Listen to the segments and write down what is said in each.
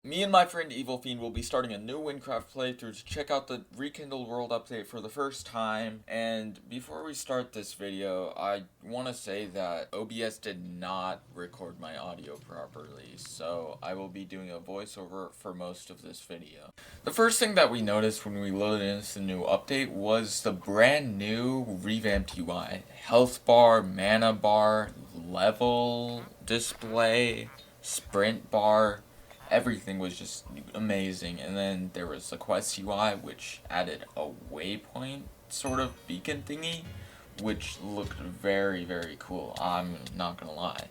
Me and my friend Evilfiend will be starting a new Wynncraft playthrough to check out the Rekindled World update for the first time. And before we start this video, I want to say that OBS did not record my audio properly, so I will be doing a voiceover for most of this video. The first thing that we noticed when we loaded into the new update was the brand new revamped UI. Health bar, mana bar, level display, sprint bar. Everything was just amazing. And then there was the quest UI, which added a waypoint sort of beacon thingy, which looked very, very cool, I'm not gonna lie.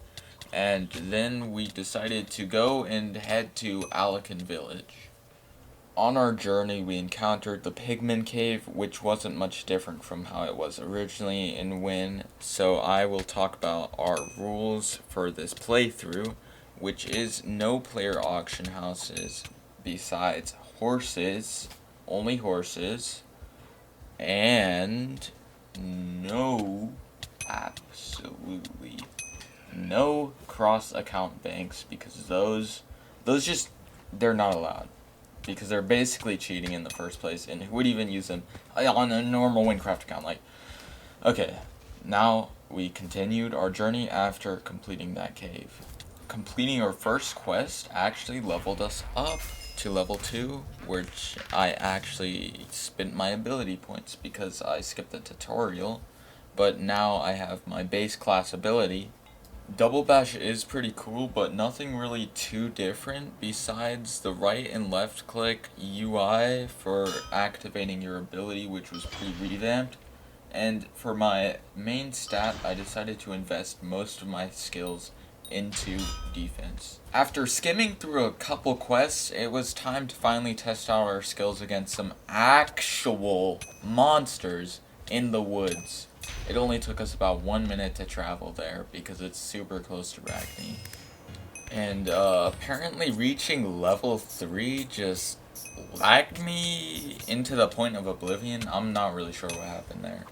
And then we decided to go and head to Alekin village. On our journey, we encountered the Pigman Cave, which wasn't much different from how it was originally in Wynn, so I will talk about our rules for this playthrough, which is no player auction houses besides horses, only horses, and absolutely no cross-account banks, because those just, they're not allowed, because they're basically cheating in the first place, and who would even use them on a normal Wynncraft account? Like, okay, now we continued our journey after completing that cave. Completing our first quest actually leveled us up to level 2, which I actually spent my ability points because I skipped the tutorial, but now I have my base class ability. Double Bash is pretty cool, but nothing really too different besides the right and left click UI for activating your ability, which was pretty revamped. And for my main stat, I decided to invest most of my skills into defense. After skimming through a couple quests, it was time to finally test out our skills against some actual monsters in the woods. It only took us about 1 minute to travel there because it's super close to Arachnid. And apparently reaching level 3 just lagged me into the point of oblivion. I'm not really sure what happened there.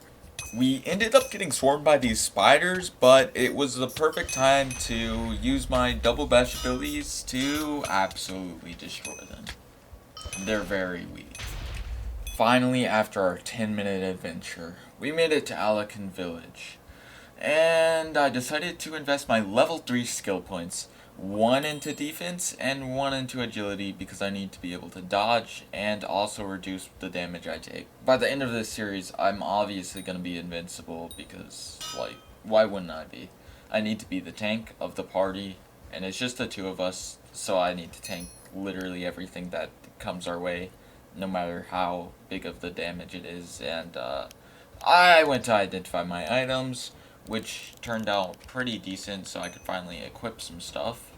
We ended up getting swarmed by these spiders, but it was the perfect time to use my double bash abilities to absolutely destroy them. They're very weak. Finally, after our 10-minute adventure, we made it to Alekin village. And I decided to invest my level 3 skill points, 1 into defense and 1 into agility, because I need to be able to dodge and also reduce the damage I take. By the end of this series, I'm obviously going to be invincible because, like, why wouldn't I be? I need to be the tank of the party, and it's just the two of us, so I need to tank literally everything that comes our way, no matter how big of the damage it is. And I went to identify my items, which turned out pretty decent, so I could finally equip some stuff.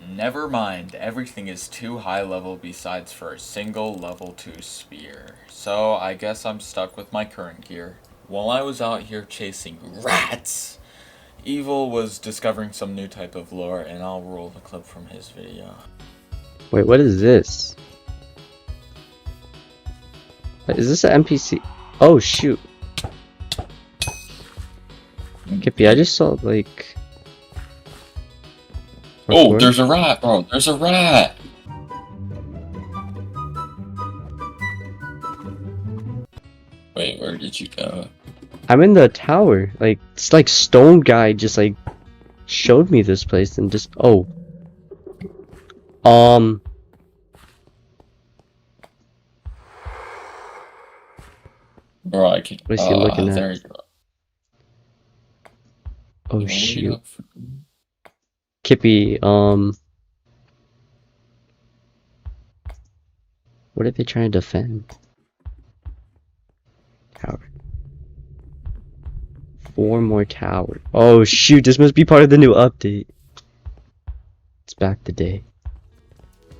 Never mind, everything is too high level besides for a single level 2 spear, so I guess I'm stuck with my current gear. While I was out here chasing rats, Evil was discovering some new type of lore, and I'll roll the clip from his video. Wait, what is this? Is this an NPC? Oh shoot. Kipy, I just saw, like... Oh, there's a rat, bro. There's a rat. Wait, where did you go? I'm in the tower. Like, it's like Stone Guy just, like, showed me this place and just... Oh. Bro, I can't... What is he looking at? There you go. Oh shoot. Kipy, what are they trying to defend? Tower. 4 more towers. Oh shoot, this must be part of the new update. It's back today.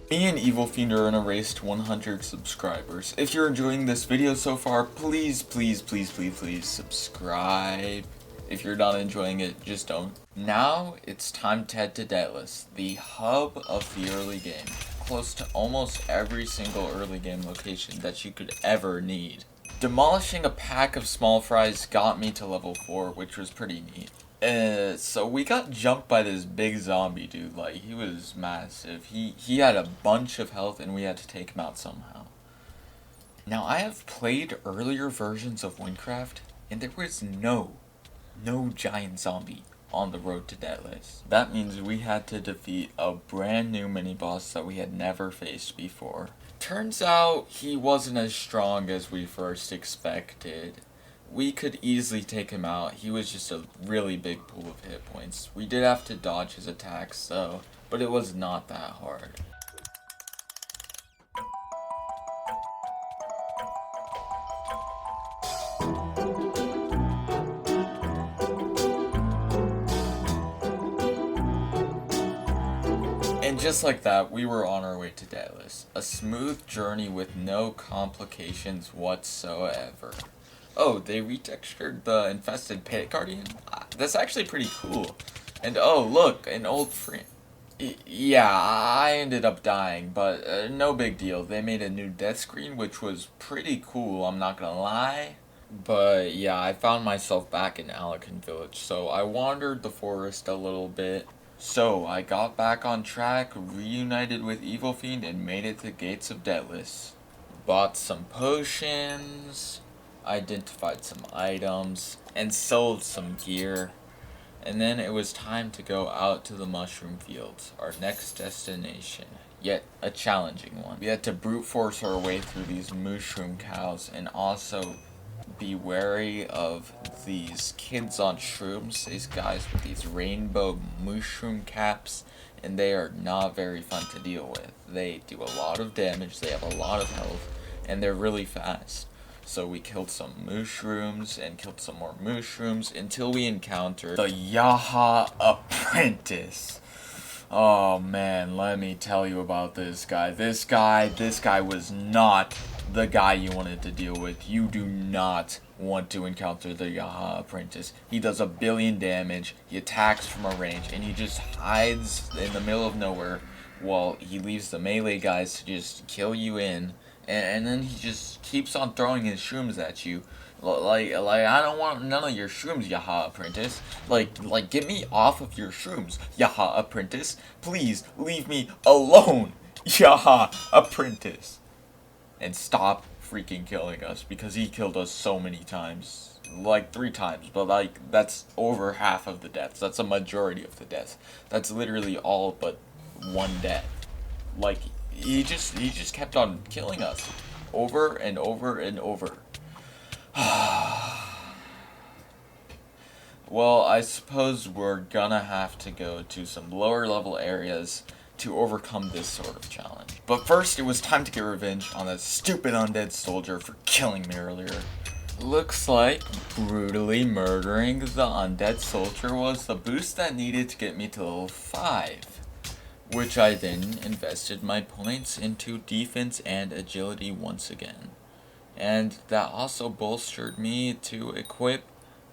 Me and Evilfiend are in a race to 100 subscribers. If you're enjoying this video so far, please, please, please, please, please subscribe. If you're not enjoying it, just don't. Now, it's time to head to Detlas, the hub of the early game. Close to almost every single early game location that you could ever need. Demolishing a pack of small fries got me to level 4, which was pretty neat. So we got jumped by this big zombie dude. Like, he was massive. He had a bunch of health, and we had to take him out somehow. Now, I have played earlier versions of Wynncraft, and there was no giant zombie on the road to Detlas. That means we had to defeat a brand new mini-boss that we had never faced before. Turns out he wasn't as strong as we first expected. We could easily take him out. He was just a really big pool of hit points. We did have to dodge his attacks though, but it was not that hard. And just like that, we were on our way to Detlas. A smooth journey with no complications whatsoever. Oh, they retextured the infested pit guardian? That's actually pretty cool. And oh, look, an old friend. Yeah, I ended up dying, but no big deal. They made a new death screen, which was pretty cool, I'm not gonna lie. But yeah, I found myself back in Alekin village, so I wandered the forest a little bit. So, I got back on track, reunited with Evilfiend, and made it to the gates of Detlas. Bought some potions, identified some items, and sold some gear. And then it was time to go out to the mushroom fields, our next destination. Yet a challenging one. We had to brute force our way through these mushroom cows, and also be wary of these kids on shrooms, these guys with these rainbow mushroom caps, and they are not very fun to deal with. They do a lot of damage, they have a lot of health, and they're really fast. So we killed some mushrooms and killed some more mushrooms until we encountered the Yaha Apprentice. Oh man, let me tell you about this guy. This guy was not the guy you wanted to deal with. You do not want to encounter the Yaha Apprentice. He does 1 billion damage, he attacks from a range, and he just hides in the middle of nowhere while he leaves the melee guys to just kill you in. And then he just keeps on throwing his shrooms at you. Like I don't want none of your shrooms, Yaha Apprentice. Like get me off of your shrooms, Yaha Apprentice. Please leave me alone, Yaha Apprentice. And stop freaking killing us, because he killed us so many times. Like 3 times, but like that's over half of the deaths. That's a majority of the deaths. That's literally all but 1 death. Like he just kept on killing us over and over and over. Well, I suppose we're gonna have to go to some lower level areas to overcome this sort of challenge. But first, it was time to get revenge on that stupid undead soldier for killing me earlier. Looks like brutally murdering the undead soldier was the boost that needed to get me to level 5. Which I then invested my points into defense and agility once again. And that also bolstered me to equip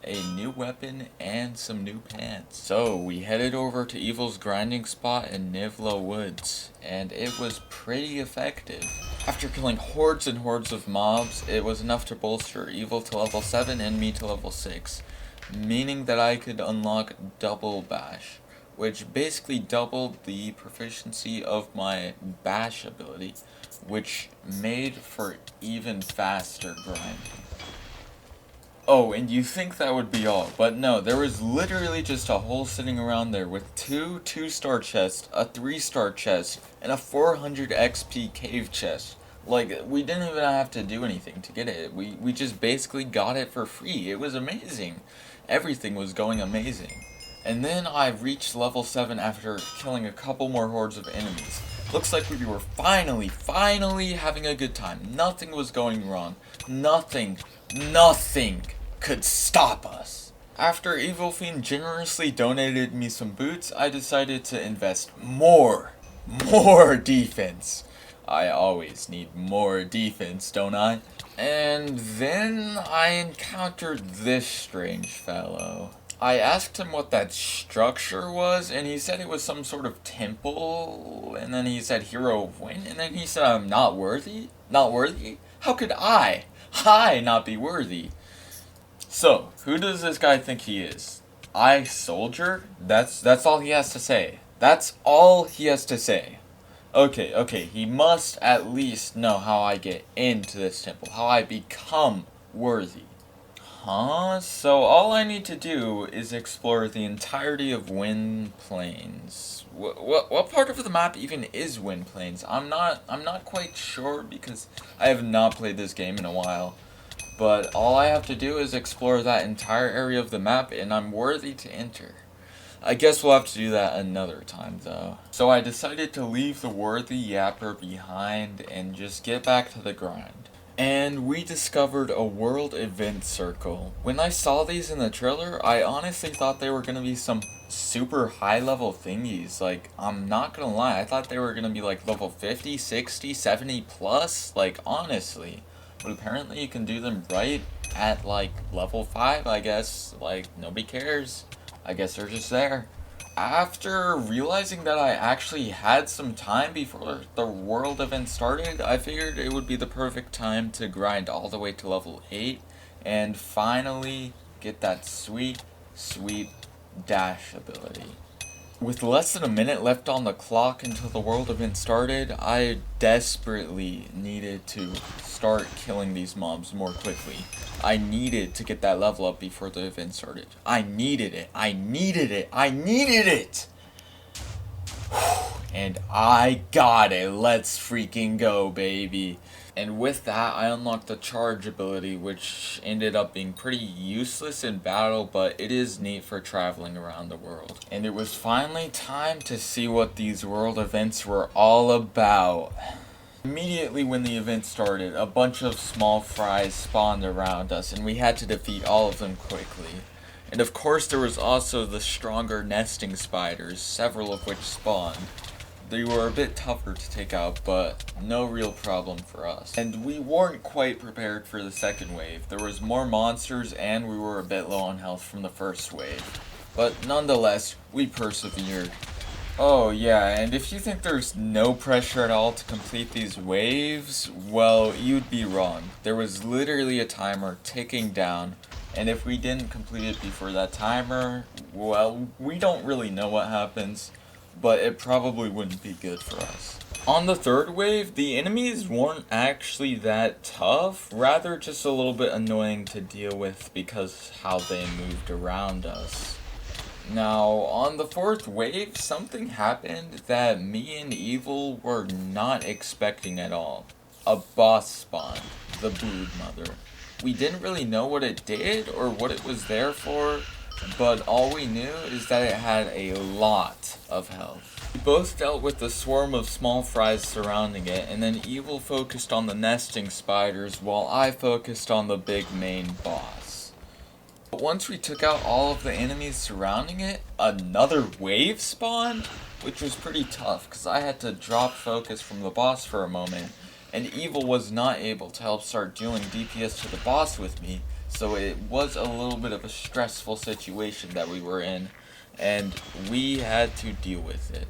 a new weapon and some new pants. So we headed over to Evil's grinding spot in Nivla Woods, and it was pretty effective. After killing hordes and hordes of mobs, it was enough to bolster Evil to level 7 and me to level 6, meaning that I could unlock double bash, which basically doubled the proficiency of my bash ability, which made for even faster grinding. Oh, and you think that would be all, but no, there was literally just a hole sitting around there with 2 2-star chests, a 3-star chest, and a 400 XP cave chest. Like, we didn't even have to do anything to get it. We just basically got it for free. It was amazing. Everything was going amazing. And then I reached level 7 after killing a couple more hordes of enemies. Looks like we were finally having a good time. Nothing was going wrong. Nothing could stop us. After Evilfiend generously donated me some boots, I decided to invest more defense. I always need more defense, don't I? And then I encountered this strange fellow. I asked him what that structure was, and he said it was some sort of temple, and then he said Hero of Wind, and then he said I'm not worthy? Not worthy? How could I not be worthy? So, who does this guy think he is? I soldier? That's all he has to say. That's all he has to say. Okay, he must at least know how I get into this temple, how I become worthy. Huh? So all I need to do is explore the entirety of Wind Plains. What part of the map even is Wind Plains? I'm not quite sure because I have not played this game in a while. But all I have to do is explore that entire area of the map and I'm worthy to enter. I guess we'll have to do that another time though. So I decided to leave the worthy yapper behind and just get back to the grind. And we discovered a world event circle. When I saw these in the trailer, I honestly thought they were gonna be some super high level thingies. Like, I'm not gonna lie, I thought they were gonna be like level 50, 60, 70 plus. Like, honestly. But apparently you can do them right at like level 5, I guess. Like, nobody cares. I guess they're just there. After realizing that I actually had some time before the world event started, I figured it would be the perfect time to grind all the way to level 8 and finally get that sweet dash ability. With less than a minute left on the clock until the world event started, I desperately needed to start killing these mobs more quickly. I needed to get that level up before the event started. I needed it. And I got it. Let's freaking go, baby. And with that, I unlocked the charge ability, which ended up being pretty useless in battle, but it is neat for traveling around the world. And it was finally time to see what these world events were all about. Immediately when the event started, a bunch of small fries spawned around us, and we had to defeat all of them quickly. And of course there was also the stronger nesting spiders, several of which spawned. They were a bit tougher to take out, but no real problem for us. And we weren't quite prepared for the second wave. There was more monsters and we were a bit low on health from the first wave. But nonetheless, we persevered. Oh yeah, and if you think there's no pressure at all to complete these waves, well, you'd be wrong. There was literally a timer ticking down, and if we didn't complete it before that timer, well, we don't really know what happens. But it probably wouldn't be good for us. On the third wave, the enemies weren't actually that tough, rather just a little bit annoying to deal with because how they moved around us. Now, on the fourth wave, something happened that me and Evil were not expecting at all. A boss spawned, the Brood Mother. We didn't really know what it did or what it was there for, but all we knew is that it had a lot of health. We both dealt with the swarm of small fries surrounding it, and then Evil focused on the nesting spiders while I focused on the big main boss. But once we took out all of the enemies surrounding it, another wave spawned, which was pretty tough because I had to drop focus from the boss for a moment, and Evil was not able to help start dealing DPS to the boss with me. So it was a little bit of a stressful situation that we were in, and we had to deal with it.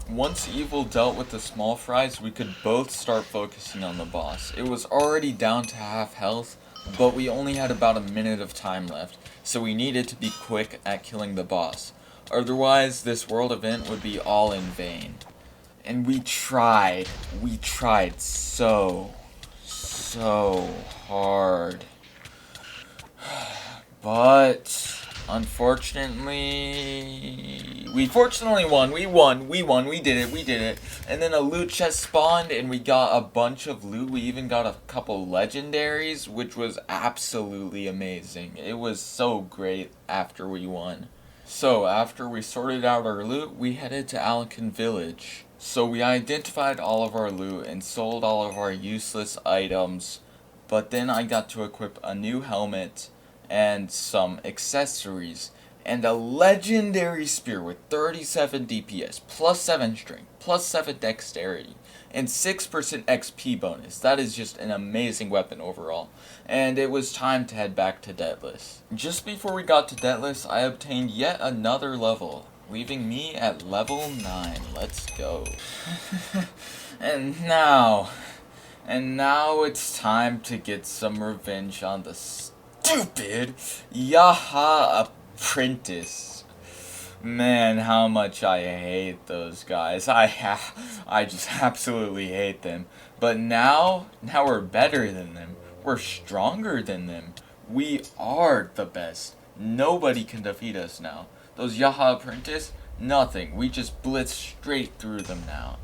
Once Evil dealt with the small fries, we could both start focusing on the boss. It was already down to half health, but we only had about a minute of time left, so we needed to be quick at killing the boss. Otherwise, this world event would be all in vain. And we tried so hard. But unfortunately, we won. We did it. And then a loot chest spawned and we got a bunch of loot. We even got a couple legendaries, which was absolutely amazing. It was so great after we won. So after we sorted out our loot, we headed to Alekin village. So we identified all of our loot and sold all of our useless items. But then I got to equip a new helmet and some accessories, and a legendary spear with 37 DPS, plus 7 strength, plus 7 dexterity, and 6% XP bonus. That is just an amazing weapon overall. And it was time to head back to Detlas. Just before we got to Detlas, I obtained yet another level, leaving me at level 9. Let's go. And now it's time to get some revenge on the stupid Yaha Prentice. Man, how much I hate those guys. I just absolutely hate them. But now we're better than them. We're stronger than them. We are the best. Nobody can defeat us now. Those Yaha Apprentice, nothing. We just blitz straight through them now.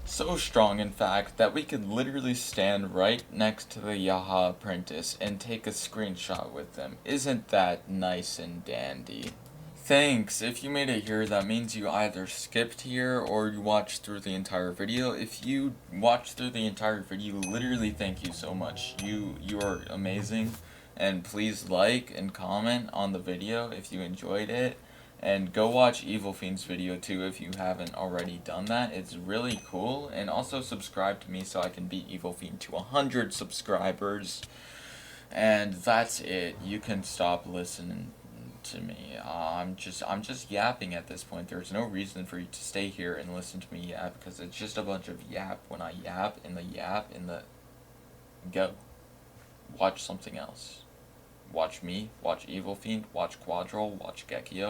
So strong, in fact, that we could literally stand right next to the Yaha Apprentice and take a screenshot with them. Isn't that nice and dandy? Thanks. If you made it here, that means you either skipped here or you watched through the entire video. If you watched through the entire video, literally thank you so much. You are amazing. And please like and comment on the video if you enjoyed it. And go watch Evilfiend's video too if you haven't already done that. It's really cool. And also subscribe to me so I can beat Evilfiend to 100 subscribers. And that's it. You can stop listening to me. I'm just yapping at this point. There's no reason for you to stay here and listen to me yap because it's just a bunch of yap when I yap in the go. Watch something else. Watch me, watch Evilfiend, watch Quadrol, watch Gekio.